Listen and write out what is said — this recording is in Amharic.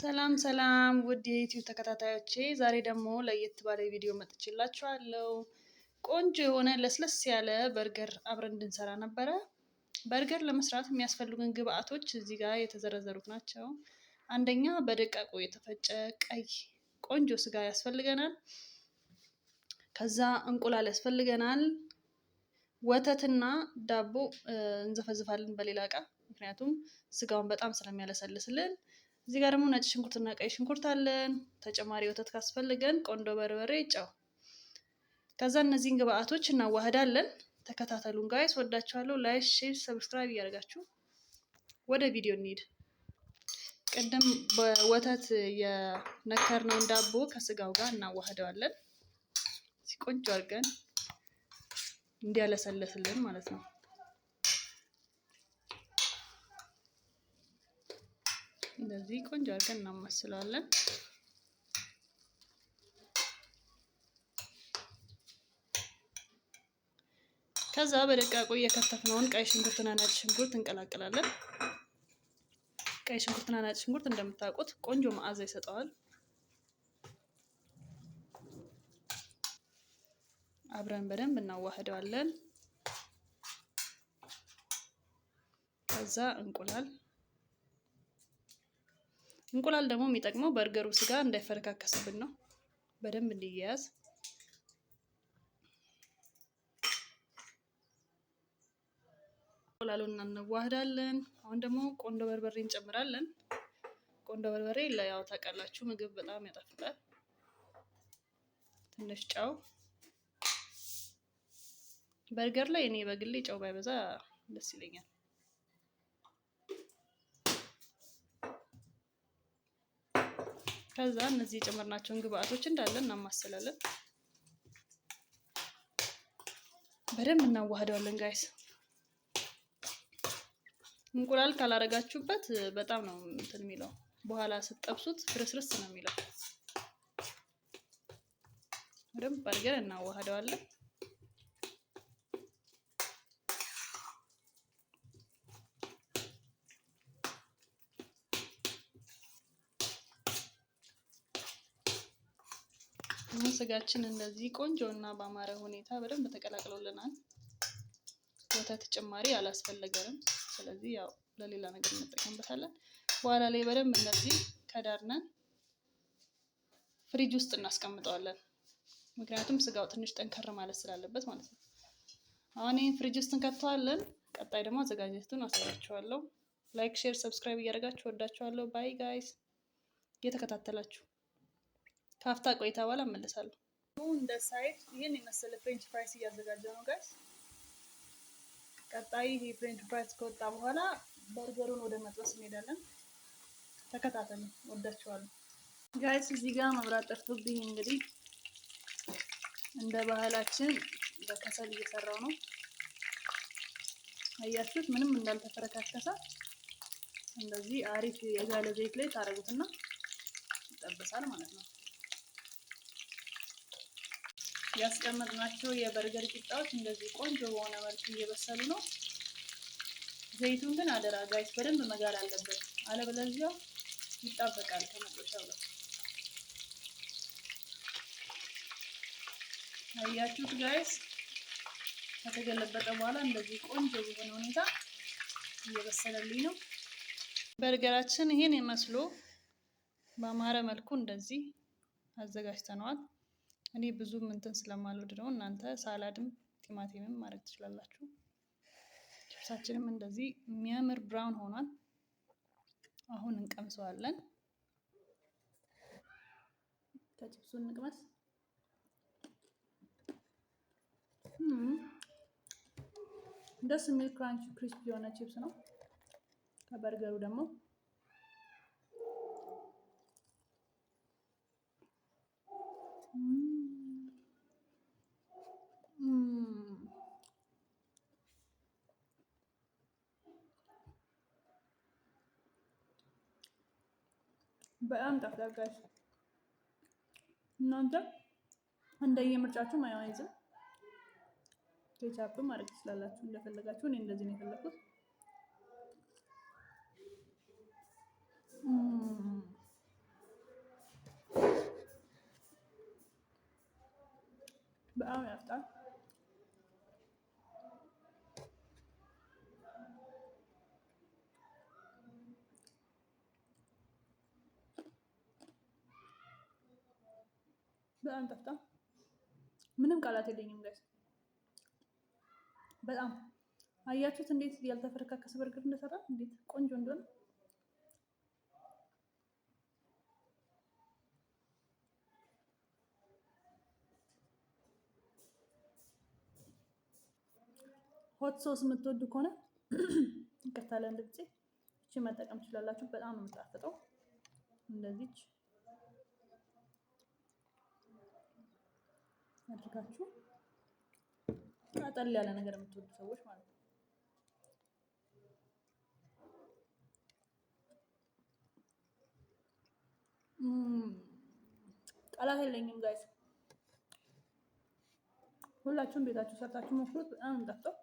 ሰላም ሰላም ውድ የዩቲዩብ ተከታታዮቼ፣ ዛሬ ደግሞ ለየት ባለ ቪዲዮ መጥቼላችኋለሁ። ቆንጆ የሆነ ለስለስ ያለ በርገር አብረን እንድንሰራ ነበረ። በርገር ለመስራት የሚያስፈልጉን ግብአቶች እዚህ ጋር የተዘረዘሩት ናቸው። አንደኛ በደቃቁ የተፈጨ ቀይ ቆንጆ ስጋ ያስፈልገናል። ከዛ እንቁላል ያስፈልገናል። ወተትና ዳቦ እንዘፈዝፋለን በሌላ እቃ፣ ምክንያቱም ስጋውን በጣም ስለሚያለሰልስልን። እዚህ ጋር ደግሞ ነጭ ሽንኩርትና ቀይ ሽንኩርት አለን። ተጨማሪ ወተት ካስፈልገን ቆንዶ በርበሬ፣ ጨው። ከዛ እነዚህን ግብአቶች እናዋህዳለን። ተከታተሉን ጋይስ፣ ወዳችኋለሁ። ላይክ፣ ሼር፣ ሰብስክራይብ እያደረጋችሁ ወደ ቪዲዮ እንሂድ። ቅድም በወተት የነከርነውን ዳቦ ከስጋው ጋር እናዋህደዋለን። ቆንጆ አድርገን እንዲያለሰልስልን ማለት ነው። እንደዚህ ቆንጆ አድርገን እናማስለዋለን። ከዛ በደቃቁ የከተፍነውን ቀይ ሽንኩርትና ነጭ ሽንኩርት እንቀላቅላለን። ቀይ ሽንኩርትና ነጭ ሽንኩርት እንደምታውቁት ቆንጆ መዓዛ ይሰጠዋል። አብረን በደንብ እናዋህደዋለን። ከዛ እንቁላል ደግሞ የሚጠቅመው በርገሩ ስጋ እንዳይፈረካከስብን ነው፣ በደንብ እንዲያያዝ። እንቁላሉን እናዋህዳለን። አሁን ደግሞ ቆንዶ በርበሬ እንጨምራለን። ቆንዶ በርበሬ ያው ታውቃላችሁ ምግብ በጣም ያጣፍጣል። ትንሽ ጨው። በርገር ላይ እኔ በግሌ ጨው ባይበዛ ደስ ይለኛል። ከዛ እነዚህ የጨመርናቸውን ግብአቶች እንዳለ እናማስላለን። በደንብ እናዋህደዋለን ጋይስ። እንቁላል ካላረጋችሁበት በጣም ነው እንትን የሚለው፣ በኋላ ስትጠብሱት ፍርስርስ ነው የሚለው። በደንብ አድርገን እናዋህደዋለን። ስጋችን እንደዚህ ቆንጆ እና በአማረ ሁኔታ በደንብ ተቀላቅሎልናል። ወተት ጭማሪ አላስፈለገንም፣ ስለዚህ ያው ለሌላ ነገር እንጠቀምበታለን። በኋላ ላይ በደንብ እንደዚህ ከዳርነን ፍሪጅ ውስጥ እናስቀምጠዋለን፣ ምክንያቱም ስጋው ትንሽ ጠንከር ማለት ስላለበት ማለት ነው። አሁን ይህን ፍሪጅ ውስጥ እንከተዋለን። ቀጣይ ደግሞ አዘጋጀቱን አሳያችኋለሁ። ላይክ፣ ሼር፣ ሰብስክራይብ እያደረጋችሁ ወዳችኋለሁ። ባይ ጋይስ፣ እየተከታተላችሁ ከአፍታ ቆይታ በኋላ እመለሳለሁ። እንደ ሳይድ ይህን የመሰለ ፍሬንች ፍራይስ እያዘጋጀ ነው ጋይስ። ቀጣይ ይሄ ፍሬንች ፍራይስ ከወጣ በኋላ በርገሩን ወደ መጥበስ እንሄዳለን። ተከታተሉ፣ ወዳችኋለሁ ጋይስ። እዚህ ጋር መብራት ጠፍቶብኝ እንግዲህ እንደ ባህላችን በከሰል እየሰራው ነው። አያችሁት? ምንም እንዳልተፈረካከሰ እንደዚህ አሪፍ የጋለ ዘይት ላይ ታረጉትና ይጠበሳል ማለት ነው። ያስቀመጥናቸው የበርገር ቂጣዎች እንደዚህ ቆንጆ በሆነ መልኩ እየበሰሉ ነው። ዘይቱን ግን አደራ ጋይስ በደንብ መጋል አለበት፣ አለበለዚያ ይጣበቃል ከመጥበሻው ጋር። አያችሁት ጋይስ? ከተገለበጠ በኋላ እንደዚህ ቆንጆ በሆነ ሁኔታ እየበሰለልኝ ነው። በርገራችን ይሄን መስሎ በአማረ መልኩ እንደዚህ አዘጋጅተነዋል። እኔ ብዙም እንትን ስለማልወድ ነው። እናንተ ሳላድም ቲማቲምም ማድረግ ትችላላችሁ። ችፕሳችንም እንደዚህ የሚያምር ብራውን ሆኗል። አሁን እንቀምሰዋለን። ከችፕሱን እንቅመስ። ደስ የሚል ክራንች ክሪስፒ የሆነ ቺፕስ ነው። ከበርገሩ ደግሞ በጣም ጣፍጣል ጋይስ። እናንተ እንደየምርጫችሁ ማዮኔዝም ኬቻፕ ማድረግ ትችላላችሁ እንደፈለጋችሁ። እኔ እንደዚህ ነው የፈለኩት። በጣም ያፍጣል። በጣም ጠፍጣ ምንም ቃላት የለኝም ጋይስ። በጣም አያችሁት እንዴት ያልተፈረካከሰ በርገር እንደሰራ እንዴት ቆንጆ እንደሆነ። ሆት ሶስ የምትወዱ ከሆነ ይቅርታ ለአንድ ጊዜ እቺ መጠቀም ትችላላችሁ። በጣም ነው የምጣፍጠው። እንደዚች አድርጋችሁ አጠል ያለ ነገር የምትወዱ ሰዎች ማለት ነው። ቃላት የለኝም ጋይስ። ሁላችሁም ቤታችሁ ሰርታችሁ ሞክሩት። በጣም ነው የሚጣፍጠው።